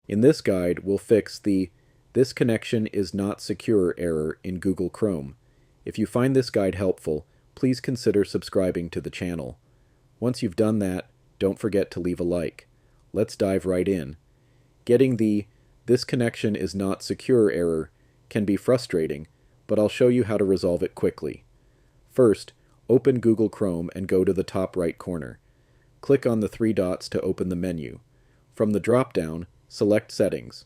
In this guide, we'll fix the "This connection is not secure" error in Google Chrome. If you find this guide helpful, please consider subscribing to the channel. Once you've done that, don't forget to leave a like. Let's dive right in. Getting the "This connection is not secure" error can be frustrating, but I'll show you how to resolve it quickly. First, open Google Chrome and go to the top right corner. Click on the three dots to open the menu. From the drop-down, select Settings.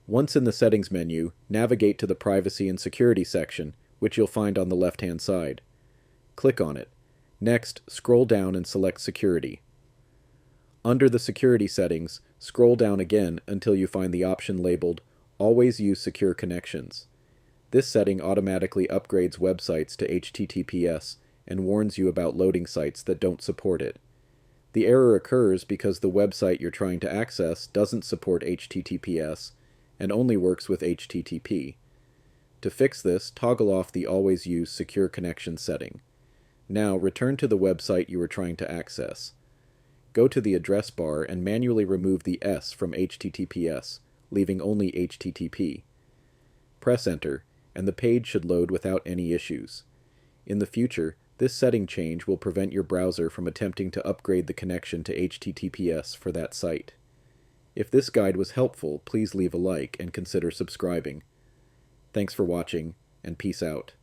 Once in the Settings menu, navigate to the Privacy and Security section, which you'll find on the left-hand side. Click on it. Next, scroll down and select Security. Under the Security settings, scroll down again until you find the option labeled Always Use Secure Connections. This setting automatically upgrades websites to HTTPS and warns you about loading sites that don't support it. The error occurs because the website you're trying to access doesn't support HTTPS and only works with HTTP. To fix this, toggle off the Always Use Secure Connection setting. Now return to the website you were trying to access. Go to the address bar and manually remove the S from HTTPS, leaving only HTTP. Press Enter, and the page should load without any issues. In the future, this setting change will prevent your browser from attempting to upgrade the connection to HTTPS for that site. If this guide was helpful, please leave a like and consider subscribing. Thanks for watching, and peace out.